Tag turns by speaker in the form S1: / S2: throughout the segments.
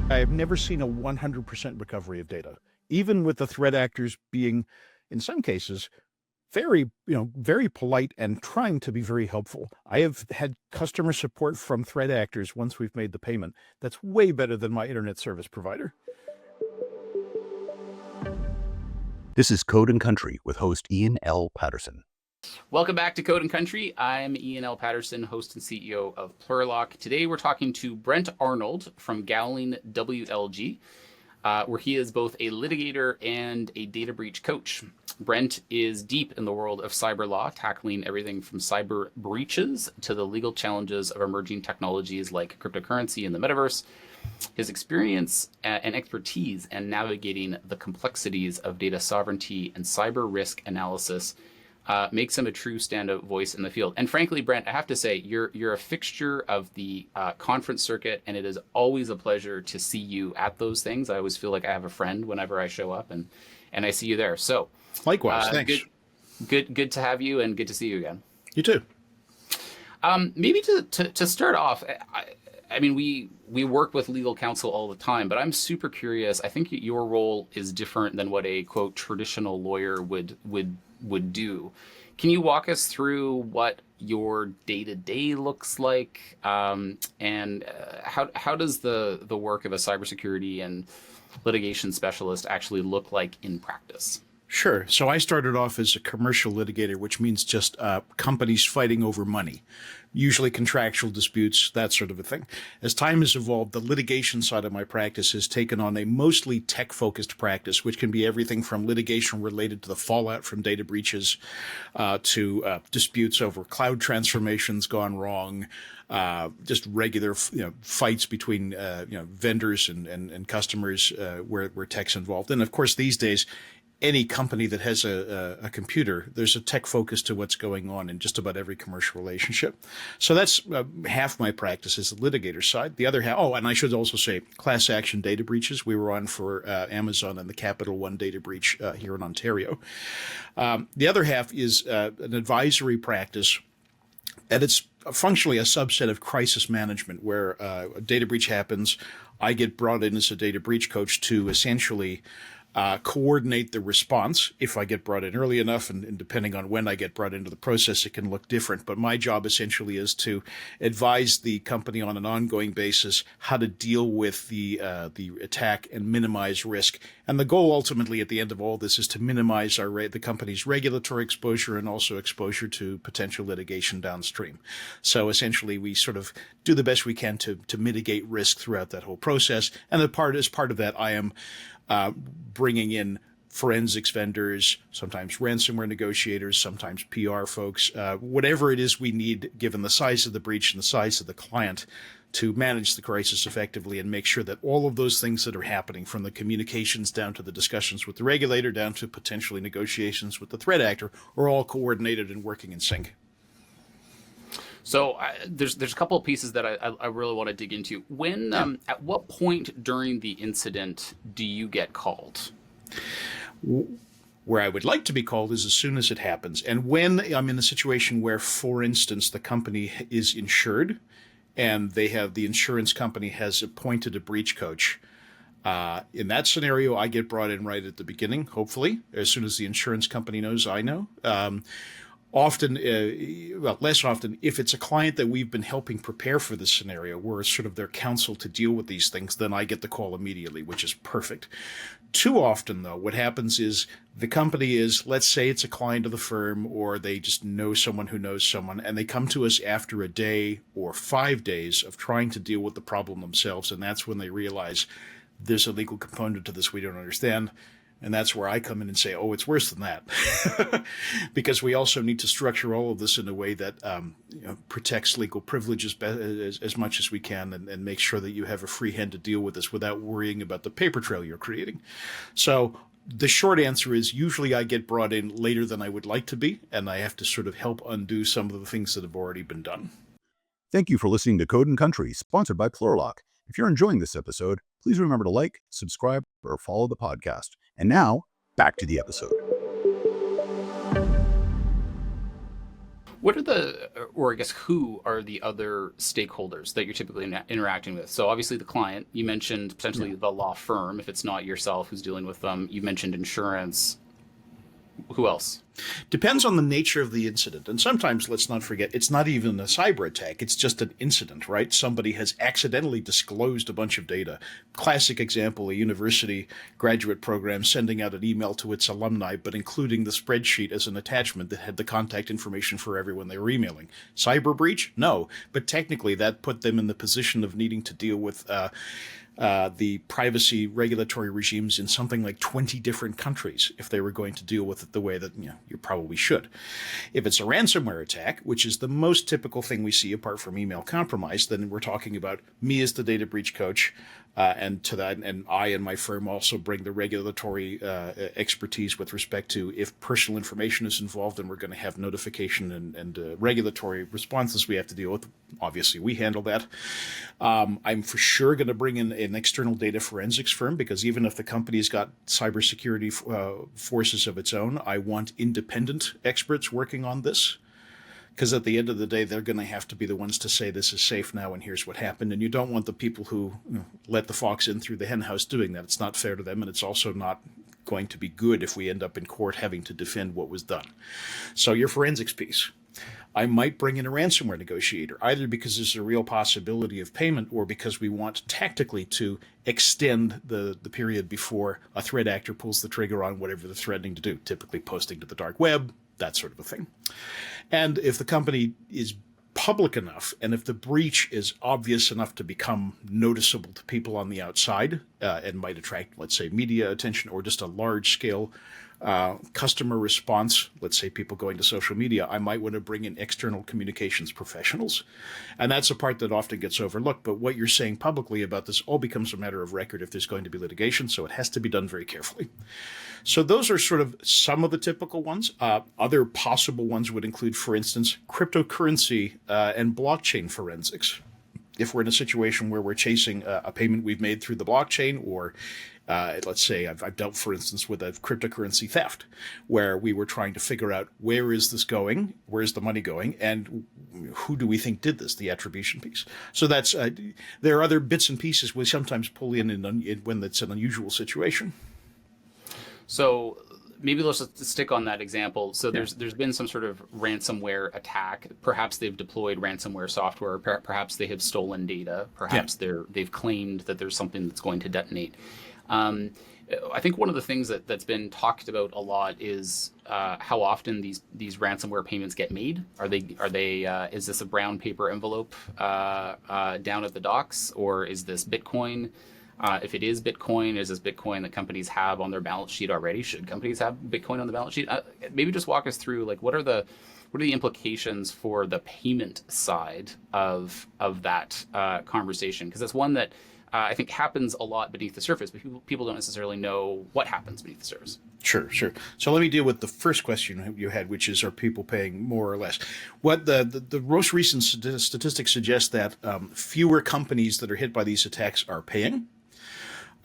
S1: I've never seen a 100% recovery of data, even with the threat actors being, in some cases, very polite and trying to be very helpful. I have had customer support from threat actors once we've made the payment. That's way better than my internet service provider.
S2: This is Code and Country with host Ian L. Patterson.
S3: Welcome back to Code and Country. I'm Ian L. Patterson, host and CEO of Plurilock. Today we're talking to Brent Arnold from Gowling WLG, where he is both a litigator and a data breach coach. Brent is deep in the world of cyber law, tackling everything from cyber breaches to the legal challenges of emerging technologies like cryptocurrency and the metaverse. His experience and expertise in navigating the complexities of data sovereignty and cyber risk analysis makes him a true standout voice in the field. And frankly, Brent, I have to say, you're a fixture of the conference circuit, and it is always a pleasure to see you at those things. I always feel like I have a friend whenever I show up, and I see you there. So
S1: likewise, thanks.
S3: Good to have you, and good to see you again.
S1: You too.
S3: Maybe to start off, I mean, we work with legal counsel all the time, but I'm super curious. I think your role is different than what a quote traditional lawyer would do. Can you walk us through what your day-to-day looks like, and how does the work of a cybersecurity and litigation specialist actually look like in practice?
S1: Sure. So I started off as a commercial litigator, which means just companies fighting over money, usually contractual disputes, that sort of a thing. As time has evolved, the litigation side of my practice has taken on a mostly tech-focused practice, which can be everything from litigation related to the fallout from data breaches to disputes over cloud transformations gone wrong, just regular fights between vendors and customers where tech's involved. And of course, these days, any company that has a computer, there's a tech focus to what's going on in just about every commercial relationship. So that's half my practice is the litigator side. The other half, and I should also say class action data breaches. We were on for Amazon and the Capital One data breach here in Ontario. The other half is an advisory practice, and it's functionally a subset of crisis management where a data breach happens. I get brought in as a data breach coach to essentially coordinate the response if I get brought in early enough, and depending on when I get brought into the process, it can look different. But my job essentially is to advise the company on an ongoing basis how to deal with the attack and minimize risk. And the goal ultimately at the end of all this is to minimize the company's regulatory exposure and also exposure to potential litigation downstream. So essentially, we sort of do the best we can to mitigate risk throughout that whole process. And as part of that, I am bringing in forensics vendors, sometimes ransomware negotiators, sometimes PR folks, whatever it is we need, given the size of the breach and the size of the client, to manage the crisis effectively and make sure that all of those things that are happening, from the communications down to the discussions with the regulator, down to potentially negotiations with the threat actor, are all coordinated and working in sync.
S3: So there's a couple of pieces that I really want to dig into. When at what point during the incident do you get called?
S1: Where I would like to be called is as soon as it happens. And when I'm in a situation where, for instance, the company is insured and the insurance company has appointed a breach coach. In that scenario, I get brought in right at the beginning, hopefully, as soon as the insurance company knows I know. Often, less often, if it's a client that we've been helping prepare for this scenario, we're sort of their counsel to deal with these things, then I get the call immediately, which is perfect. Too often, though, what happens is the company is, let's say it's a client of the firm, or they just know someone who knows someone, and they come to us after a day or 5 days of trying to deal with the problem themselves, and that's when they realize there's a legal component to this we don't understand. And that's where I come in and say, oh, it's worse than that. Because we also need to structure all of this in a way that protects legal privileges as much as we can, and make sure that you have a free hand to deal with this without worrying about the paper trail you're creating. So the short answer is usually I get brought in later than I would like to be, and I have to sort of help undo some of the things that have already been done.
S2: Thank you for listening to Code and Country, sponsored by Plurilock. If you're enjoying this episode, please remember to like, subscribe, or follow the podcast. And now, back to the episode.
S3: What are or I guess who are the other stakeholders that you're typically interacting with? So obviously the client, you mentioned potentially the law firm, if it's not yourself who's dealing with them. You mentioned insurance. Who else?
S1: Depends on the nature of the incident. And sometimes, let's not forget, it's not even a cyber attack. It's just an incident, right? Somebody has accidentally disclosed a bunch of data. Classic example, a university graduate program sending out an email to its alumni, but including the spreadsheet as an attachment that had the contact information for everyone they were emailing. Cyber breach? No. But technically, that put them in the position of needing to deal with the privacy regulatory regimes in something like 20 different countries if they were going to deal with it the way that you probably should. If it's a ransomware attack, which is the most typical thing we see apart from email compromise, then we're talking about me as the data breach coach, and to that, and I and my firm also bring the regulatory expertise with respect to if personal information is involved and we're going to have notification and regulatory responses we have to deal with. Obviously, we handle that. I'm for sure going to bring in an external data forensics firm because even if the company's got cybersecurity forces of its own, I want independent experts working on this. Because at the end of the day, they're going to have to be the ones to say this is safe now and here's what happened. And you don't want the people who let the fox in through the hen house doing that. It's not fair to them, and it's also not going to be good if we end up in court having to defend what was done. So your forensics piece. I might bring in a ransomware negotiator, either because there's a real possibility of payment or because we want tactically to extend the period before a threat actor pulls the trigger on whatever they're threatening to do, typically posting to the dark web, that sort of a thing. And if the company is public enough and if the breach is obvious enough to become noticeable to people on the outside and might attract, let's say, media attention or just a large-scale customer response, let's say people going to social media, I might want to bring in external communications professionals. And that's a part that often gets overlooked. But what you're saying publicly about this all becomes a matter of record if there's going to be litigation. So it has to be done very carefully. So those are sort of some of the typical ones. Other possible ones would include, for instance, cryptocurrency and blockchain forensics. If we're in a situation where we're chasing a payment we've made through the blockchain, or let's say I've dealt, for instance, with a cryptocurrency theft, where we were trying to figure out where is this going, where's the money going, and who do we think did this, the attribution piece. So that's there are other bits and pieces we sometimes pull in when it's an unusual situation.
S3: So maybe let's just stick on that example. So there's been some sort of ransomware attack. Perhaps they've deployed ransomware software. Perhaps they have stolen data. Perhaps they've claimed that there's something that's going to detonate. I think one of the things that's been talked about a lot is how often these ransomware payments get made. Are they is this a brown paper envelope down at the docks, or is this Bitcoin? If it is Bitcoin, is this Bitcoin that companies have on their balance sheet already? Should companies have Bitcoin on the balance sheet? Maybe just walk us through, like, what are the implications for the payment side of that conversation? Because that's one that I think happens a lot beneath the surface, but people don't necessarily know what happens beneath the surface.
S1: Sure. So let me deal with the first question you had, which is, are people paying more or less? What the most recent statistics suggest that fewer companies that are hit by these attacks are paying.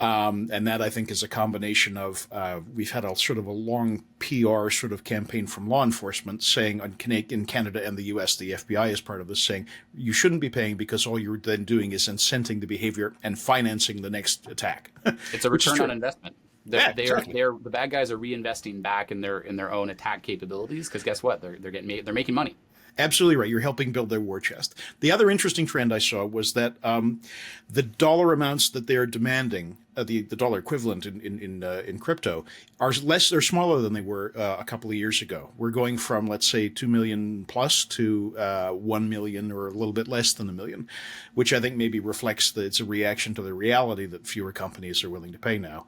S1: And that, I think, is a combination of we've had a sort of a long PR sort of campaign from law enforcement saying in Canada and the US, the FBI is part of this, saying you shouldn't be paying because all you're then doing is incenting the behavior and financing the next attack.
S3: It's a return on investment.
S1: Exactly.
S3: The bad guys are reinvesting back in their own attack capabilities, because guess what? They're making money.
S1: Absolutely right. You're helping build their war chest. The other interesting trend I saw was that the dollar amounts that they're demanding, the dollar equivalent in crypto, are smaller than they were a couple of years ago. We're going from, let's say, 2 million plus to 1 million, or a little bit less than 1 million, which I think maybe reflects that it's a reaction to the reality that fewer companies are willing to pay now,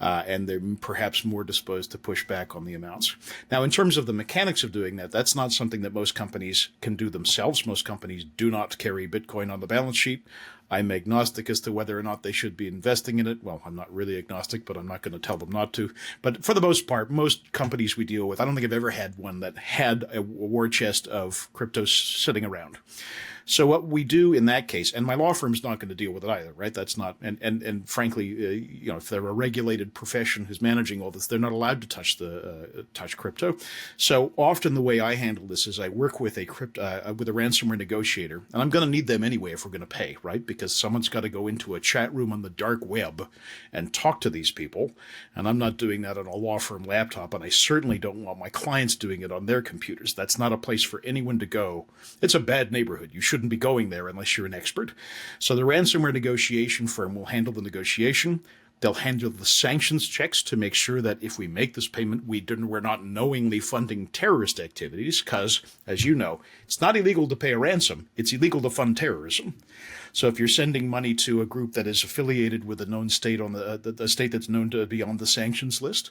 S1: and they're perhaps more disposed to push back on the amounts. Now, in terms of the mechanics of doing that, that's not something that most companies can do themselves. Most companies do not carry Bitcoin on the balance sheet. I'm agnostic as to whether or not they should be investing in it. Well, I'm not really agnostic, but I'm not going to tell them not to. But for the most part, most companies we deal with, I don't think I've ever had one that had a war chest of crypto sitting around. So what we do in that case, and my law firm's not going to deal with it either, right? That's not, and frankly, if they're a regulated profession who's managing all this, they're not allowed to touch crypto. So often the way I handle this is I work with a ransomware negotiator, and I'm going to need them anyway if we're going to pay, right? Because someone's got to go into a chat room on the dark web and talk to these people, and I'm not doing that on a law firm laptop, and I certainly don't want my clients doing it on their computers. That's not a place for anyone to go. It's a bad neighborhood. You shouldn't be going there unless you're an expert. So the ransomware negotiation firm will handle the negotiation. They'll handle the sanctions checks to make sure that if we make this payment, we're not knowingly funding terrorist activities, because, as you know, it's not illegal to pay a ransom. It's illegal to fund terrorism. So if you're sending money to a group that is affiliated with a known state on the state that's known to be on the sanctions list,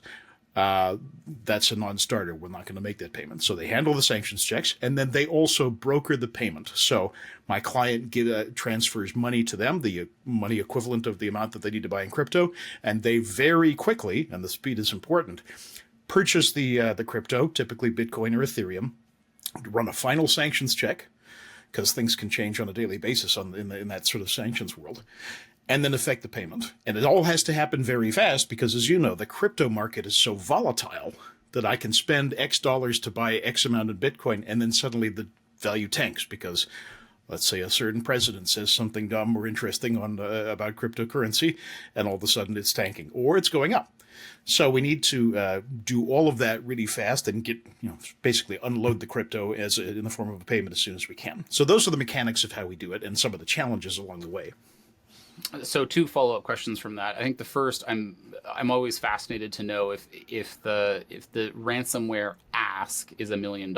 S1: that's a non-starter. We're not going to make that payment. So they handle the sanctions checks, and then they also broker the payment. So my client transfers money to them, the money equivalent of the amount that they need to buy in crypto, and they very quickly, and the speed is important, purchase the crypto, typically Bitcoin or Ethereum, run a final sanctions check, because things can change on a daily basis in that sort of sanctions world, and then effect the payment. And it all has to happen very fast because, as you know, the crypto market is so volatile that I can spend X dollars to buy X amount of Bitcoin, and then suddenly the value tanks because, let's say, a certain president says something dumb or interesting about cryptocurrency, and all of a sudden it's tanking or it's going up. So we need to do all of that really fast and get, basically unload the crypto in the form of a payment as soon as we can. So those are the mechanics of how we do it and some of the challenges along the way.
S3: So 2 follow-up questions from that. I think the first, I'm always fascinated to know if the ransomware ask is $1 million,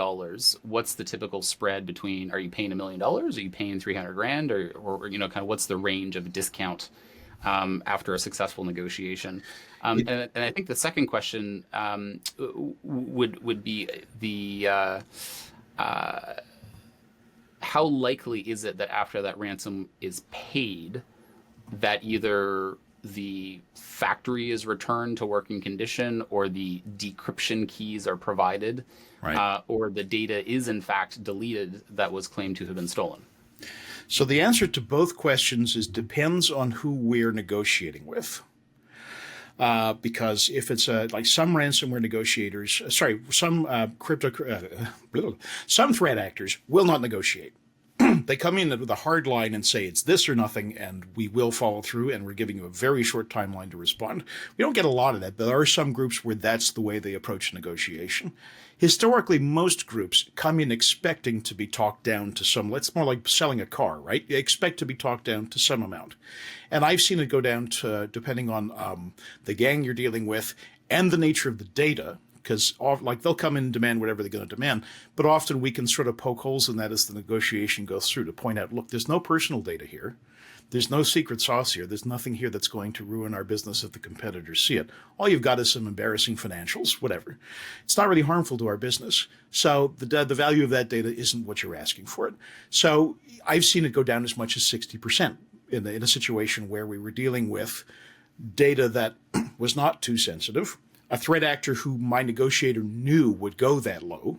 S3: what's the typical spread between, are you paying $1 million? Are you paying 300 grand? Or kind of what's the range of discount after a successful negotiation? And I think the second question would be how likely is it that after that ransom is paid, that either the factory is returned to working condition or the decryption keys are provided,
S1: right,
S3: or the data is in fact deleted that was claimed to have been stolen?
S1: So the answer to both questions depends on who we're negotiating with. Because if it's like some ransomware negotiators, some some threat actors will not negotiate. They come in with a hard line and say it's this or nothing, and we will follow through, and we're giving you a very short timeline to respond. We don't get a lot of that, but there are some groups where that's the way they approach negotiation. Historically, most groups come in expecting to be talked down to some, it's more like selling a car, right? You expect to be talked down to some amount. And I've seen it go down to, depending on the gang you're dealing with and the nature of the data, because they'll come in and demand whatever they're going to demand, but often we can sort of poke holes in that as the negotiation goes through to point out, look, there's no personal data here. There's no secret sauce here. There's nothing here that's going to ruin our business if the competitors see it. All you've got is some embarrassing financials, whatever. It's not really harmful to our business. So the value of that data isn't what you're asking for it. So I've seen it go down as much as 60% in a situation where we were dealing with data that was not too sensitive, a threat actor who my negotiator knew would go that low,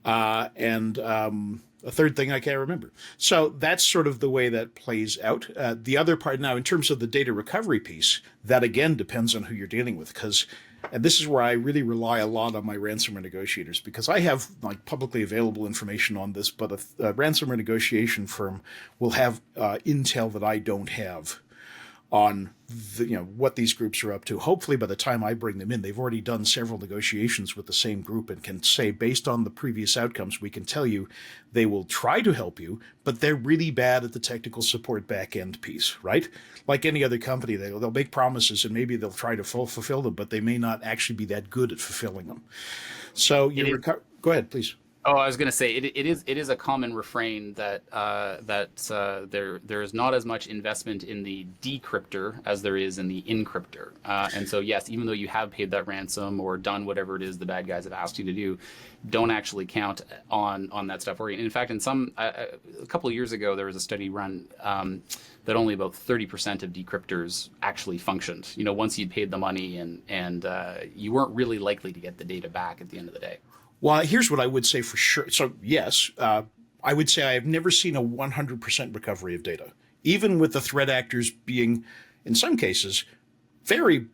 S1: and a third thing I can't remember. So that's sort of the way that plays out. The other part now, in terms of the data recovery piece, that again depends on who you're dealing with, and this is where I really rely a lot on my ransomware negotiators, because I have publicly available information on this, but a ransomware negotiation firm will have intel that I don't have on what these groups are up to. Hopefully by the time I bring them in, they've already done several negotiations with the same group and can say, based on the previous outcomes, we can tell you they will try to help you, but they're really bad at the technical support back end piece, right? Like any other company, they'll make promises and maybe they'll try to fulfill them, but they may not actually be that good at fulfilling them. So go ahead, please.
S3: Oh, I was going to say it is a common refrain that there is not as much investment in the decryptor as there is in the encryptor. And so yes, even though you have paid that ransom or done whatever it is the bad guys have asked you to do, don't actually count on that stuff. Or in fact, in a couple of years ago, there was a study run that only about 30% of decryptors actually functioned. Once you'd paid the money and you weren't really likely to get the data back at the end of the day.
S1: Well, here's what I would say for sure. So yes, I would say I have never seen a 100% recovery of data, even with the threat actors being, in some cases, very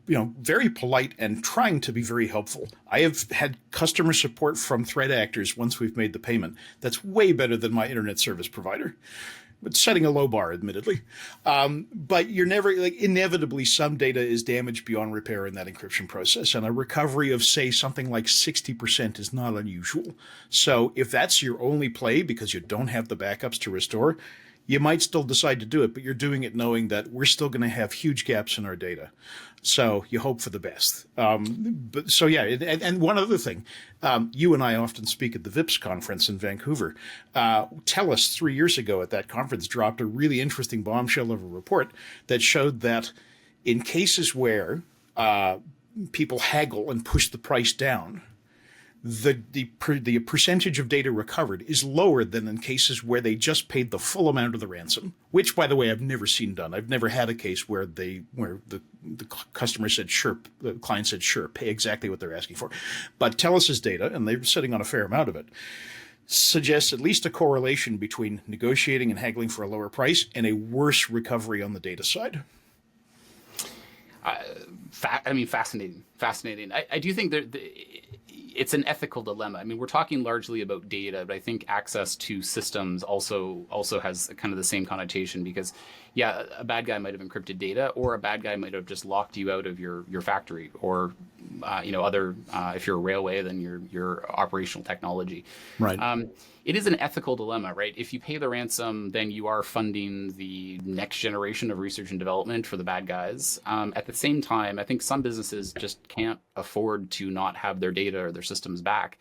S1: polite and trying to be very helpful. I have had customer support from threat actors once we've made the payment. That's way better than my internet service provider. But setting a low bar, admittedly. But you're never, inevitably some data is damaged beyond repair in that encryption process. And a recovery of, say, something like 60% is not unusual. So if that's your only play because you don't have the backups to restore, you might still decide to do it, but you're doing it knowing that we're still going to have huge gaps in our data. So you hope for the best. And one other thing, you and I often speak at the VIPS conference in Vancouver. TELUS 3 years ago at that conference dropped a really interesting bombshell of a report that showed that in cases where people haggle and push the price down, the percentage of data recovered is lower than in cases where they just paid the full amount of the ransom, which, by the way, I've never seen done. I've never had a case where the customer said, sure, the client said, sure, pay exactly what they're asking for. But TELUS's data, and they're sitting on a fair amount of it, suggests at least a correlation between negotiating and haggling for a lower price and a worse recovery on the data side.
S3: Fascinating. I do think it's an ethical dilemma. I mean, we're talking largely about data, but I think access to systems also has kind of the same connotation because, yeah, a bad guy might have encrypted data, or a bad guy might have just locked you out of your factory, or if you're a railway, then your operational technology.
S1: Right.
S3: It is an ethical dilemma, right? If you pay the ransom, then you are funding the next generation of research and development for the bad guys. At the same time, I think some businesses just can't afford to not have their data or their systems back.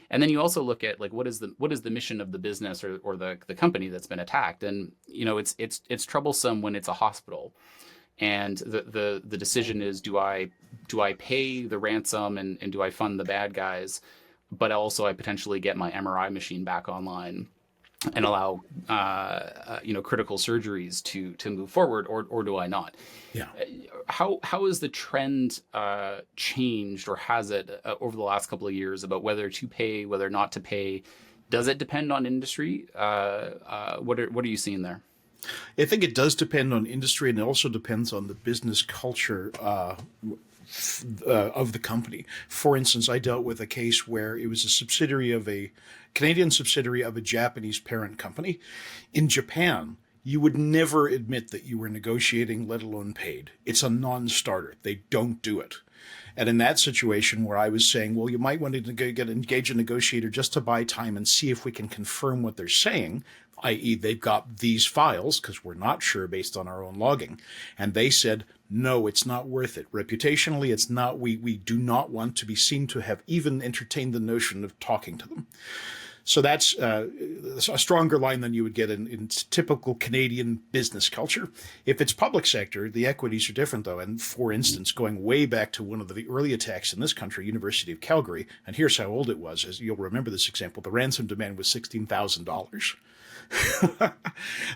S3: And then you also look at what is the mission of the business or the company that's been attacked. And it's troublesome when it's a hospital, and the decision is, do I pay the ransom and do I fund the bad guys? But also I potentially get my MRI machine back online and allow critical surgeries to move forward, or do I not?
S1: Yeah.
S3: How has the trend changed, or has it over the last couple of years, about whether to pay, whether not to pay? Does it depend on industry? What are you seeing there?
S1: I think it does depend on industry, and it also depends on the business culture of the company. For instance, I dealt with a case where it was a Canadian subsidiary of a Japanese parent company. In Japan, you would never admit that you were negotiating, let alone paid. It's a non-starter. They don't do it. And in that situation where I was saying, well, you might want to engage a negotiator just to buy time and see if we can confirm what they're saying, i.e. they've got these files, because we're not sure based on our own logging. And they said, no, it's not worth it. Reputationally, it's not. We do not want to be seen to have even entertained the notion of talking to them. So that's a stronger line than you would get in typical Canadian business culture. If it's public sector, the equities are different, though. And for instance, going way back to one of the early attacks in this country, University of Calgary, and here's how old it was, as you'll remember this example, the ransom demand was $16,000.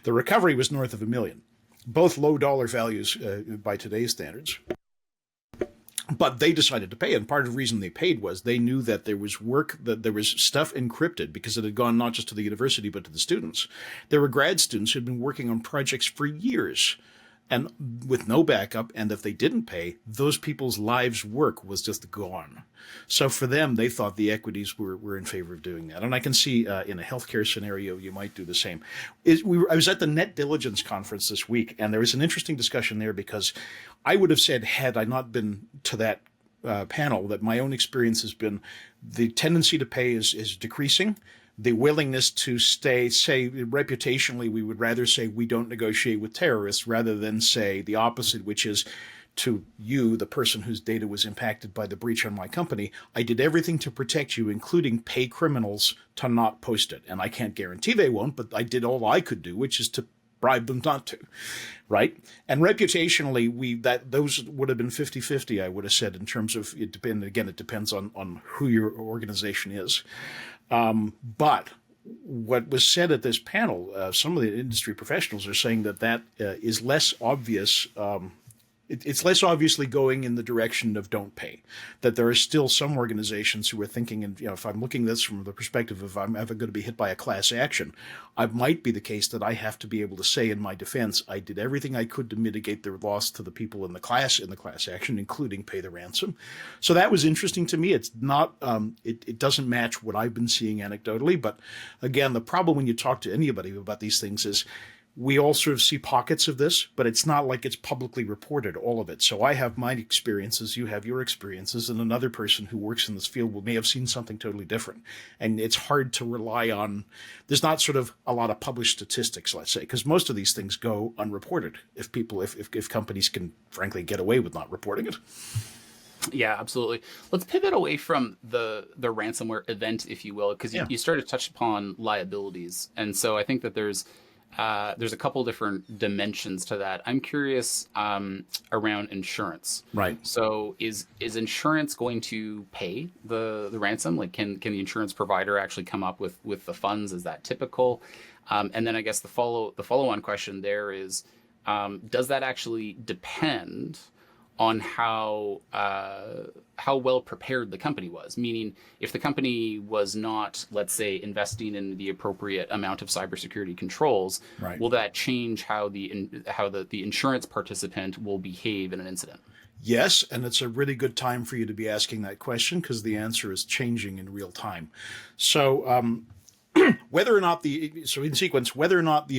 S1: The recovery was north of $1 million. Both low dollar values by today's standards. But they decided to pay, and part of the reason they paid was they knew that there was stuff encrypted because it had gone not just to the university but to the students. There were grad students who had been working on projects for years and with no backup, and if they didn't pay, those people's lives' work was just gone. So for them, they thought the equities were in favor of doing that. And I can see in a healthcare scenario, you might do the same. I was at the Net Diligence conference this week, and there was an interesting discussion there because I would have said, had I not been to that panel, that my own experience has been the tendency to pay is decreasing. The willingness to say reputationally, we would rather say we don't negotiate with terrorists rather than say the opposite, which is to you, the person whose data was impacted by the breach on my company, I did everything to protect you, including pay criminals to not post it. And I can't guarantee they won't, but I did all I could do, which is to bribe them not to, right? And reputationally, those would have been 50-50, I would have said, in terms of it depends on who your organization is. But what was said at this panel, some of the industry professionals are saying that is less obvious it's less obviously going in the direction of don't pay. That there are still some organizations who are thinking, and if I'm looking at this from the perspective of I'm ever going to be hit by a class action, it might be the case that I have to be able to say in my defense, I did everything I could to mitigate the loss to the people in the class action, including pay the ransom. So that was interesting to me. It's not, it doesn't match what I've been seeing anecdotally, but again, the problem when you talk to anybody about these things is we all sort of see pockets of this, but it's not like it's publicly reported, all of it. So I have my experiences, you have your experiences, and another person who works in this field may have seen something totally different. And it's hard to rely on, there's not sort of a lot of published statistics, let's say, because most of these things go unreported if companies can frankly get away with not reporting it.
S3: Yeah, absolutely. Let's pivot away from the ransomware event, if you will, because you started to touch upon liabilities. And so I think that there's a couple different dimensions to that. I'm curious around insurance.
S1: Right.
S3: So is insurance going to pay the ransom? Like, can the insurance provider actually come up with the funds? Is that typical? And then I guess the follow-on question there is, does that actually depend on how well prepared the company was? Meaning, if the company was not, let's say, investing in the appropriate amount of cybersecurity controls,
S1: right,
S3: will that change how the insurance participant will behave in an incident?
S1: Yes, and it's a really good time for you to be asking that question because the answer is changing in real time. So whether or not the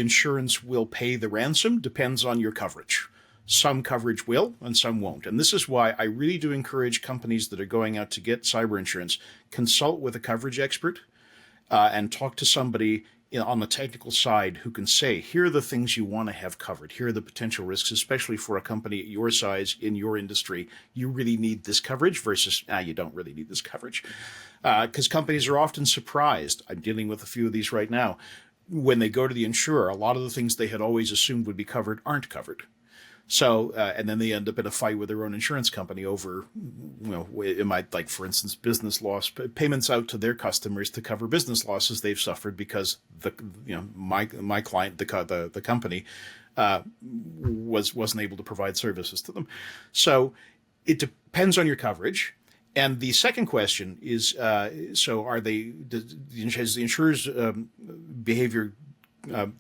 S1: insurance will pay the ransom depends on your coverage. Some coverage will and some won't. And this is why I really do encourage companies that are going out to get cyber insurance, consult with a coverage expert and talk to somebody on the technical side who can say, here are the things you want to have covered. Here are the potential risks, especially for a company at your size in your industry. You really need this coverage versus, you don't really need this coverage. Because companies are often surprised. I'm dealing with a few of these right now. When they go to the insurer, a lot of the things they had always assumed would be covered aren't covered. So, and then they end up in a fight with their own insurance company over, it might, like, for instance, business loss payments out to their customers to cover business losses they've suffered because my client, the company, wasn't able to provide services to them. So it depends on your coverage. And the second question is, has the insurer's behavior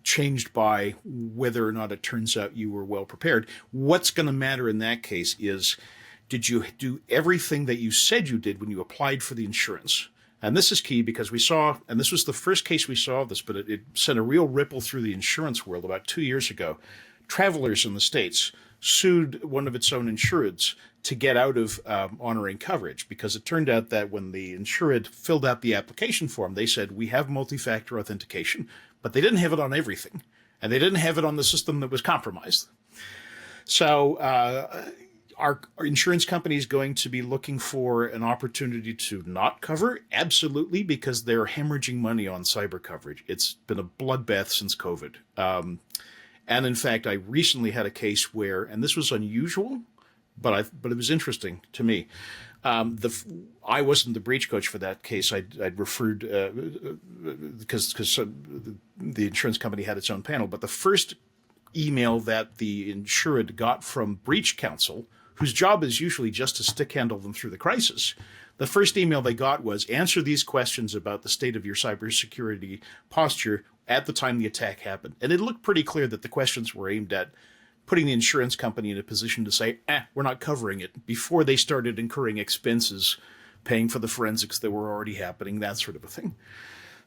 S1: changed by whether or not it turns out you were well prepared? What's going to matter in that case is, did you do everything that you said you did when you applied for the insurance? And this is key because we saw, and this was the first case we saw of this, but it sent a real ripple through the insurance world about 2 years ago. Travelers in the States sued one of its own insureds to get out of honoring coverage because it turned out that when the insured filled out the application form, they said, we have multi-factor authentication, but they didn't have it on everything, and they didn't have it on the system that was compromised. So are insurance companies going to be looking for an opportunity to not cover? Absolutely, because they're hemorrhaging money on cyber coverage. It's been a bloodbath since COVID. And in fact, I recently had a case where, and this was unusual, but it was interesting to me. I wasn't the breach coach for that case. I'd referred because the insurance company had its own panel. But the first email that the insured got from breach counsel, whose job is usually just to stick handle them through the crisis, the first email they got was, answer these questions about the state of your cybersecurity posture at the time the attack happened. And it looked pretty clear that the questions were aimed at putting the insurance company in a position to say, we're not covering it, before they started incurring expenses, paying for the forensics that were already happening, that sort of a thing.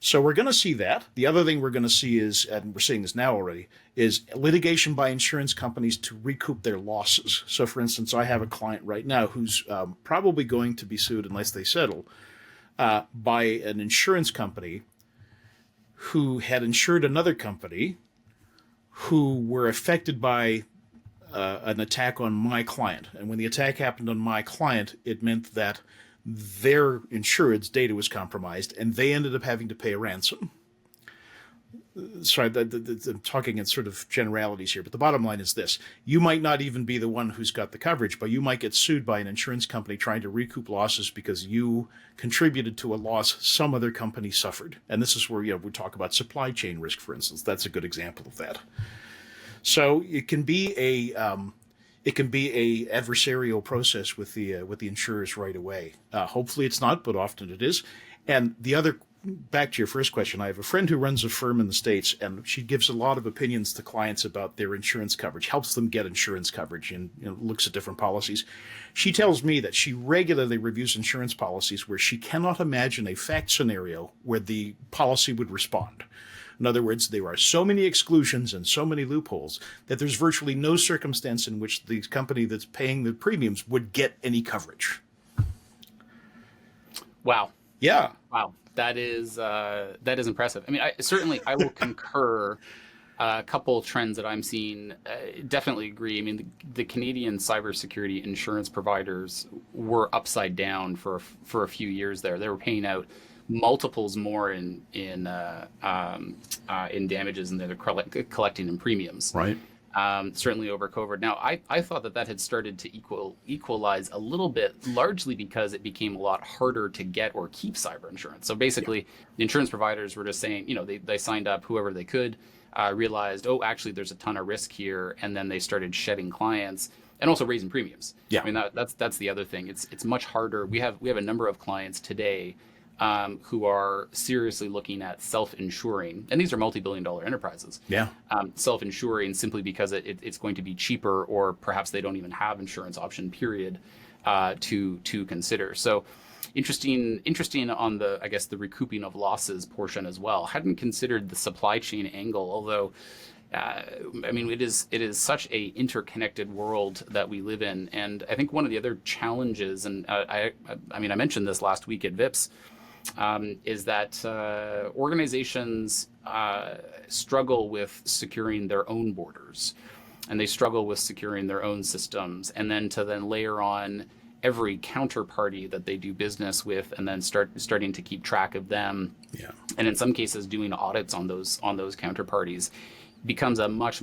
S1: So we're going to see that. The other thing we're going to see is, and we're seeing this now already, is litigation by insurance companies to recoup their losses. So, for instance, I have a client right now who's probably going to be sued unless they settle by an insurance company who had insured another company who were affected by an attack on my client. And when the attack happened on my client, it meant that their insured's data was compromised, and they ended up having to pay a ransom. Sorry, I'm talking in sort of generalities here, but the bottom line is this. You might not even be the one who's got the coverage, but you might get sued by an insurance company trying to recoup losses because you contributed to a loss some other company suffered. And this is where we talk about supply chain risk, for instance. That's a good example of that. So it can be it can be a adversarial process with the insurers right away. Hopefully it's not, but often it is. And the other, back to your first question, I have a friend who runs a firm in the States, and she gives a lot of opinions to clients about their insurance coverage, helps them get insurance coverage, and looks at different policies. She tells me that she regularly reviews insurance policies where she cannot imagine a fact scenario where the policy would respond. In other words, there are so many exclusions and so many loopholes that there's virtually no circumstance in which the company that's paying the premiums would get any coverage.
S3: Wow.
S1: Yeah.
S3: Wow. That is impressive. I mean, I will concur. A couple trends that I'm seeing, definitely agree. I mean, the Canadian cybersecurity insurance providers were upside down for a few years there. They were paying out multiples more in damages than they're collecting in premiums.
S1: Right.
S3: Certainly over COVID. Now, I thought that had started to equalize a little bit, largely because it became a lot harder to get or keep cyber insurance. So basically, the insurance providers were just saying, they signed up whoever they could, realized, oh, actually, there's a ton of risk here, and then they started shedding clients and also raising premiums.
S1: Yeah.
S3: I mean, that's the other thing. It's much harder. We have a number of clients today who are seriously looking at self-insuring, and these are multi-billion-dollar enterprises.
S1: Yeah.
S3: Self-insuring simply because it's going to be cheaper, or perhaps they don't even have insurance option. Period. To consider. So interesting on the, I guess, the recouping of losses portion as well. Hadn't considered the supply chain angle, although. I mean, it is such a interconnected world that we live in, and I think one of the other challenges, and I mentioned this last week at VIPS. Is that organizations struggle with securing their own borders, and they struggle with securing their own systems, and then to layer on every counterparty that they do business with, and then starting to keep track of them.
S1: Yeah. And
S3: in some cases, doing audits on those counterparties becomes a much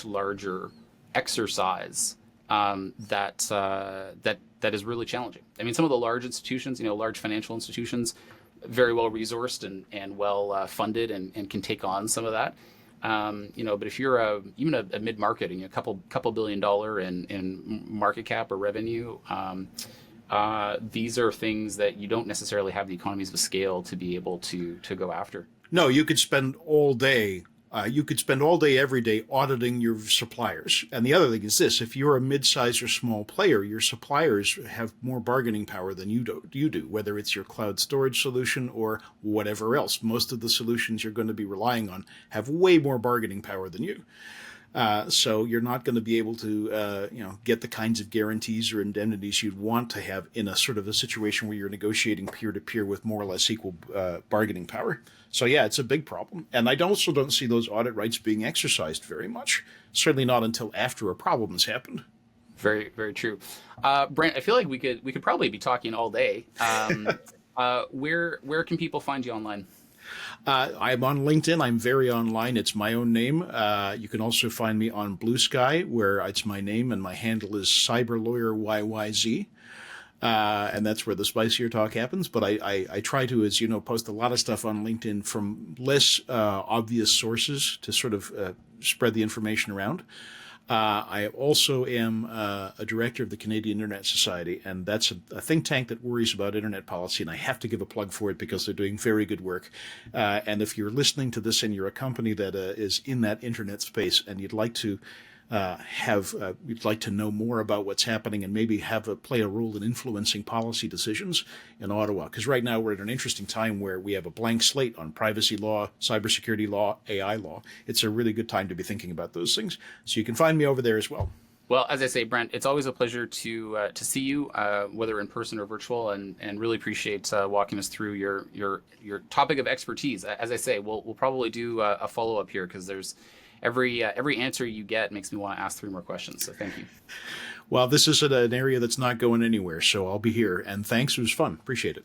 S3: larger exercise that is really challenging. I mean, some of the large institutions, large financial institutions, very well resourced and well funded and can take on some of that. But if you're even a mid-market and a couple $1 billion in market cap or revenue, these are things that you don't necessarily have the economies of scale to be able to go after.
S1: No, you could spend all day. Every day auditing your suppliers. And the other thing is this: if you're a mid-sized or small player, your suppliers have more bargaining power than you do, whether it's your cloud storage solution or whatever else. Most of the solutions you're going to be relying on have way more bargaining power than you. So you're not going to be able to, get the kinds of guarantees or indemnities you'd want to have in a sort of a situation where you're negotiating peer-to-peer with more or less equal bargaining power. So yeah, it's a big problem. And I also don't see those audit rights being exercised very much. Certainly not until after a problem has happened.
S3: Very, very true. Brent, I feel like we could probably be talking all day. Where can people find you online?
S1: I'm on LinkedIn. I'm very online. It's my own name. You can also find me on Blue Sky, where it's my name and my handle is CyberLawyerYYZ. And that's where the spicier talk happens. But I try to, as you know, post a lot of stuff on LinkedIn from less obvious sources to sort of spread the information around. I also am a director of the Canadian Internet Society, and that's a think tank that worries about internet policy, and I have to give a plug for it because they're doing very good work. And if you're listening to this and you're a company that is in that internet space and you'd like to you'd like to know more about what's happening and maybe play a role in influencing policy decisions in Ottawa, because right now we're at an interesting time where we have a blank slate on privacy law, cybersecurity law, AI law. It's a really good time to be thinking about those things. So you can find me over there as well.
S3: Well, as I say, Brent, it's always a pleasure to see you, whether in person or virtual, and really appreciate walking us through your topic of expertise. As I say, we'll probably do a follow up here, because there's every answer you get makes me want to ask 3 more questions. So thank you.
S1: Well, this is an area that's not going anywhere, so I'll be here. And thanks. It was fun. Appreciate it.